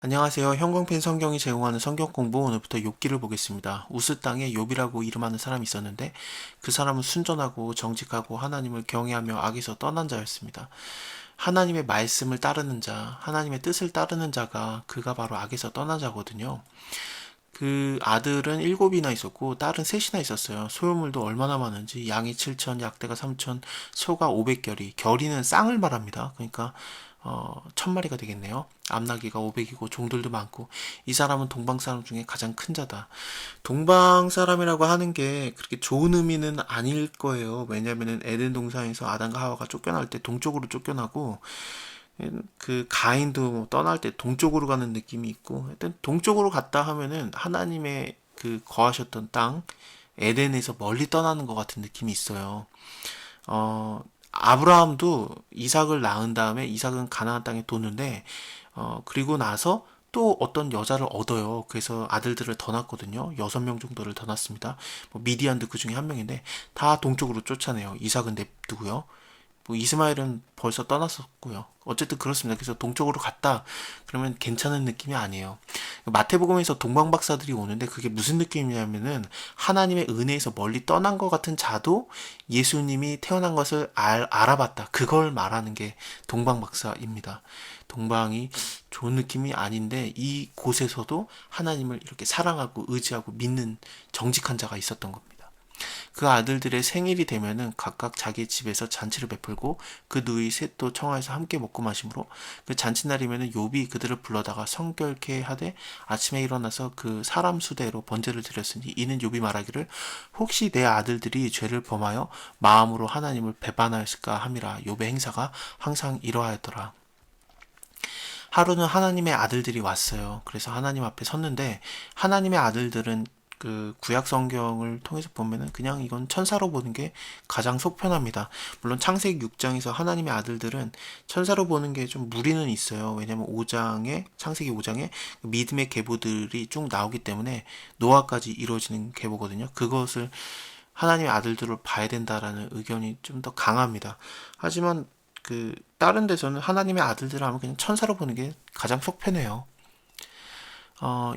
안녕하세요. 형광펜 성경이 제공하는 성경 공부 오늘부터 욥기를 보겠습니다. 우스 땅에 욥이라고 이름하는 사람이 있었는데 그 사람은 순전하고 정직하고 하나님을 경외하며 악에서 떠난 자였습니다. 하나님의 말씀을 따르는 자, 하나님의 뜻을 따르는 자가 그가 바로 악에서 떠난 자거든요. 그 아들은 7이나 있었고 딸은 3이나 있었어요. 소유물도 얼마나 많은지 양이 7천, 약대가 3천, 소가 500결이, 결이는 쌍을 말합니다. 그러니까 1000마리가 되겠네요. 암나귀가 500이고 종들도 많고 이 사람은 동방 사람 중에 가장 큰 자다. 동방 사람이라고 하는 게 그렇게 좋은 의미는 아닐 거예요. 왜냐면은 에덴 동산에서 아담과 하와가 쫓겨날 때 동쪽으로 쫓겨나고 그 가인도 뭐 떠날 때 동쪽으로 가는 느낌이 있고 하여튼 동쪽으로 갔다 하면은 하나님의 그 거하셨던 땅 에덴에서 멀리 떠나는 것 같은 느낌이 있어요. 아브라함도 이삭을 낳은 다음에 이삭은 가나안 땅에 도는데 그리고 나서 또 어떤 여자를 얻어요. 그래서 아들들을 더 낳거든요. 6명 정도를 더 낳습니다. 뭐 미디안도 그 중에 한 명인데 다 동쪽으로 쫓아내요. 이삭은 냅두고요. 뭐 이스마엘은 벌써 떠났었고요. 어쨌든 그렇습니다. 그래서 동쪽으로 갔다. 그러면 괜찮은 느낌이 아니에요. 마태복음에서 동방박사들이 오는데 그게 무슨 느낌이냐면은 하나님의 은혜에서 멀리 떠난 것 같은 자도 예수님이 태어난 것을 알아봤다. 그걸 말하는 게 동방박사입니다. 동방이 좋은 느낌이 아닌데 이 곳에서도 하나님을 이렇게 사랑하고 의지하고 믿는 정직한 자가 있었던 겁니다. 그 아들들의 생일이 되면은 각각 자기 집에서 잔치를 베풀고 그 누이 셋도 청하에서 함께 먹고 마시므로 그 잔치날이면은 욥이 그들을 불러다가 성결케 하되 아침에 일어나서 그 사람 수대로 번제를 드렸으니 이는 욥이 말하기를 혹시 내 아들들이 죄를 범하여 마음으로 하나님을 배반하였을까 함이라. 욥의 행사가 항상 이러하였더라. 하루는 하나님의 아들들이 왔어요. 그래서 하나님 앞에 섰는데 하나님의 아들들은 그 구약 성경을 통해서 보면은 그냥 이건 천사로 보는 게 가장 속편합니다. 물론 창세기 6장에서 하나님의 아들들은 천사로 보는 게 좀 무리는 있어요. 왜냐면 5장에 창세기 5장에 믿음의 계보들이 쭉 나오기 때문에 노아까지 이루어지는 계보거든요. 그것을 하나님의 아들들을 봐야 된다라는 의견이 좀 더 강합니다. 하지만 그 다른 데서는 하나님의 아들들을 하면 그냥 천사로 보는 게 가장 속편해요.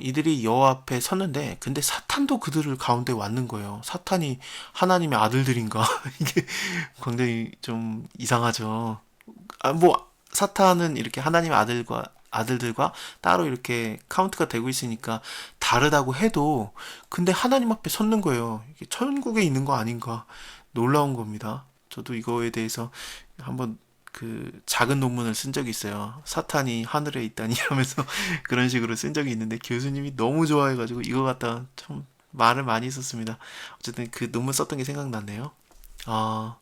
이들이 여호와 앞에 섰는데 근데 사탄도 그들을 가운데 왔는 거예요. 사탄이 하나님의 아들들인가? 이게 굉장히 좀 이상하죠. 뭐 사탄은 이렇게 하나님의 아들들과 따로 이렇게 카운트가 되고 있으니까 다르다고 해도 근데 하나님 앞에 섰는 거예요. 이게 천국에 있는 거 아닌가? 놀라운 겁니다. 저도 이거에 대해서 한번 그 작은 논문을 쓴 적이 있어요. 사탄이 하늘에 있다니 하면서 그런 식으로 쓴 적이 있는데 교수님이 너무 좋아해가지고 이거 갖다 참 말을 많이 썼습니다. 어쨌든 그 논문 썼던 게 생각났네요. 아,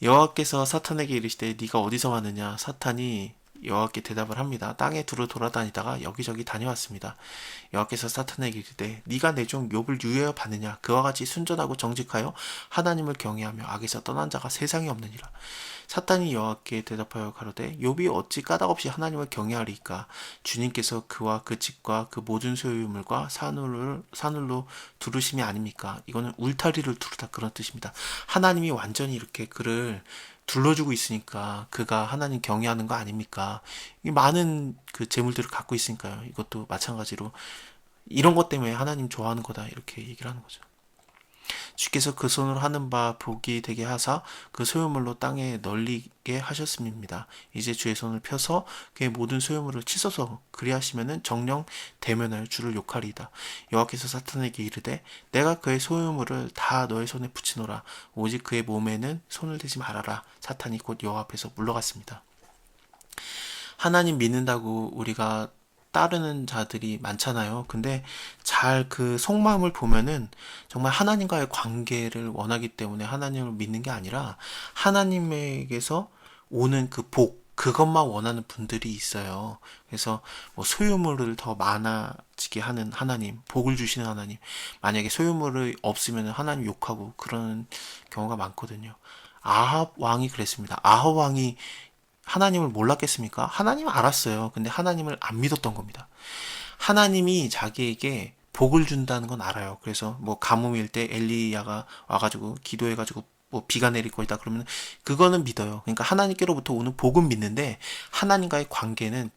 여호와께서 사탄에게 이르시되 네가 어디서 왔느냐? 사탄이 여호와께 대답을 합니다. 땅에 두루 돌아다니다가 여기저기 다녀왔습니다. 여호와께서 사탄에게 이르되 네가 내 종 욥을 유해하여 봤느냐? 그와 같이 순전하고 정직하여 하나님을 경외하며 악에서 떠난 자가 세상에 없느니라. 사탄이 여호와께 대답하여 가로되 욥이 어찌 까닭없이 하나님을 경외하리이까? 주님께서 그와 그 집과 그 모든 소유물과 산울로 두르심이 아닙니까? 이거는 울타리를 두르다 그런 뜻입니다. 하나님이 완전히 이렇게 그를 둘러주고 있으니까 그가 하나님 경외하는 거 아닙니까? 이 많은 그 재물들을 갖고 있으니까요. 이것도 마찬가지로 이런 것 때문에 하나님 좋아하는 거다 이렇게 얘기를 하는 거죠. 주께서 그 손으로 하는 바 복이 되게 하사 그 소유물로 땅에 널리게 하셨습니다. 이제 주의 손을 펴서 그의 모든 소유물을 치소서. 그리하시면은 정령 대면하여 주를 욕하리이다. 여호와께서 사탄에게 이르되 내가 그의 소유물을 다 너의 손에 붙이노라. 오직 그의 몸에는 손을 대지 말아라. 사탄이 곧 여호와 앞에서 물러갔습니다. 하나님 믿는다고 우리가 따르는 자들이 많잖아요. 근데 잘 그 속마음을 보면은 정말 하나님과의 관계를 원하기 때문에 하나님을 믿는 게 아니라 하나님에게서 오는 그 복, 그것만 원하는 분들이 있어요. 그래서 뭐 소유물을 더 많아지게 하는 하나님, 복을 주시는 하나님, 만약에 소유물이 없으면 하나님 욕하고 그런 경우가 많거든요. 아합 왕이 그랬습니다. 아합 왕이 하나님을 몰랐겠습니까? 하나님을 알았어요. 근데 하나님을 안 믿었던 겁니다. 하나님이 자기에게 복을 준다는 건 알아요. 그래서 뭐 가뭄일 때 엘리야가 와가지고 기도해가지고 뭐 비가 내릴 거다 그러면 그거는 믿어요. 그러니까 하나님께로부터 오는 복은 믿는데 하나님과의 관계는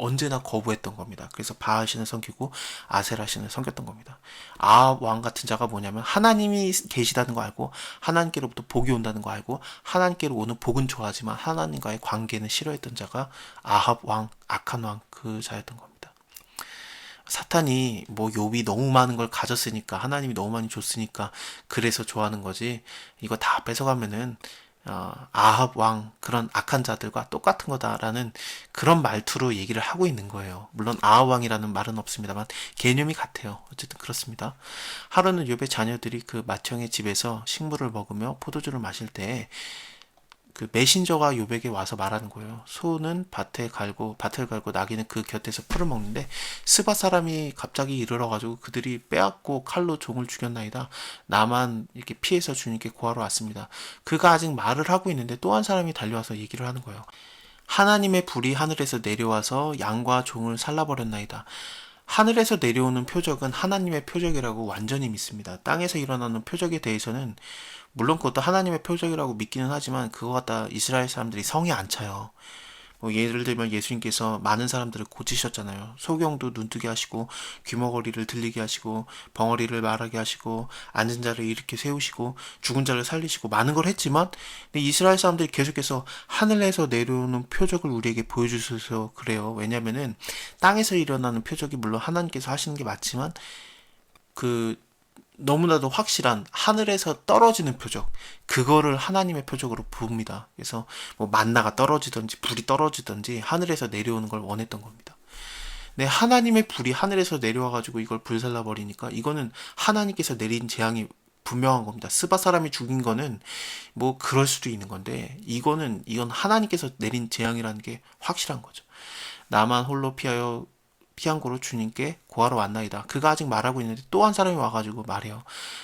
언제나 거부했던 겁니다. 그래서 바알 신을 섬기고 아세라 신을 섬겼던 겁니다. 아합 왕 같은 자가 뭐냐면 하나님이 계시다는 거 알고 하나님께로부터 복이 온다는 거 알고 하나님께로 오는 복은 좋아하지만 하나님과의 관계는 싫어했던 자가 아합 왕, 악한 왕 그 자였던 겁니다. 사탄이 뭐 욥이 너무 많은 걸 가졌으니까 하나님이 너무 많이 줬으니까 그래서 좋아하는 거지, 이거 다 뺏어가면은 아합 왕 그런 악한 자들과 똑같은 거다라는 그런 말투로 얘기를 하고 있는 거예요. 물론 아합 왕이라는 말은 없습니다만 개념이 같아요. 어쨌든 그렇습니다. 하루는 욥의 자녀들이 그 맏형의 집에서 식물을 먹으며 포도주를 마실 때 그 메신저가 욥에게 와서 말하는 거예요. 소는 밭을 갈고 나귀는 그 곁에서 풀을 먹는데 스바 사람이 갑자기 이르러가지고 그들이 빼앗고 칼로 종을 죽였나이다. 나만 이렇게 피해서 주님께 구하러 왔습니다. 그가 아직 말을 하고 있는데 또 한 사람이 달려와서 얘기를 하는 거예요. 하나님의 불이 하늘에서 내려와서 양과 종을 살라버렸나이다. 하늘에서 내려오는 표적은 하나님의 표적이라고 완전히 믿습니다. 땅에서 일어나는 표적에 대해서는 물론 그것도 하나님의 표적이라고 믿기는 하지만 그거 갖다 이스라엘 사람들이 성에 안 차요. 뭐 예를 들면 예수님께서 많은 사람들을 고치셨잖아요. 소경도 눈뜨게 하시고 귀머거리를 들리게 하시고 벙어리를 말하게 하시고 앉은 자를 일으켜 세우시고 죽은 자를 살리시고 많은 걸 했지만 근데 이스라엘 사람들이 계속해서 하늘에서 내려오는 표적을 우리에게 보여주셔서 그래요. 왜냐면은 땅에서 일어나는 표적이 물론 하나님께서 하시는 게 맞지만 그 너무나도 확실한 하늘에서 떨어지는 표적, 그거를 하나님의 표적으로 부릅니다. 그래서 뭐 만나가 떨어지든지 불이 떨어지든지 하늘에서 내려오는 걸 원했던 겁니다. 네, 하나님의 불이 하늘에서 내려와가지고 이걸 불살라 버리니까 이거는 하나님께서 내린 재앙이 분명한 겁니다. 스바 사람이 죽인 거는 뭐 그럴 수도 있는 건데 이건 하나님께서 내린 재앙이라는 게 확실한 거죠. 나만 홀로 피한 고로 주님께 구하러 왔나이다. 그가 아직 말하고 있는데 또 한 사람이 와가지고 말해요.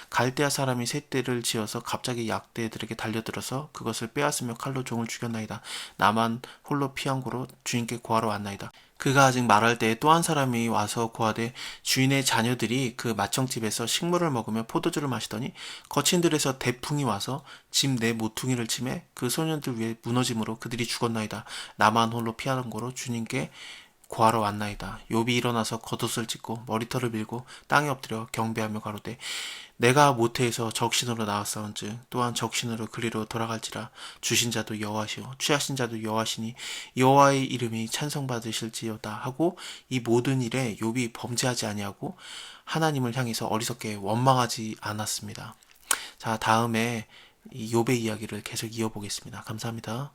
갈대아 사람이 셋대를 지어서 갑자기 약대들에게 달려들어서 그것을 빼앗으며 칼로 종을 죽였나이다. 나만 홀로 피한 고로 주님께 구하러 왔나이다. 그가 아직 말할 때에 또 한 사람이 와서 고하되 주인의 자녀들이 그 맏형집에서 식물을 먹으며 포도주를 마시더니 거친 들에서 대풍이 와서 집 내 모퉁이를 치매 그 소년들 위에 무너짐으로 그들이 죽었나이다. 나만 홀로 피하는 고로 주님께 구하러 왔나이다. 욥이 일어나서 겉옷을 찢고 머리털을 밀고 땅에 엎드려 경배하며 가로되 내가 모태에서 적신으로 나왔사온즉 또한 적신으로 그리로 돌아갈지라. 주신 자도 여호와시오 취하신 자도 여호와시니 여호와의 이름이 찬송받으실지어다 하고 이 모든 일에 욥이 범죄하지 아니하고 하나님을 향해서 어리석게 원망하지 않았습니다. 자, 다음에 이 욥의 이야기를 계속 이어보겠습니다. 감사합니다.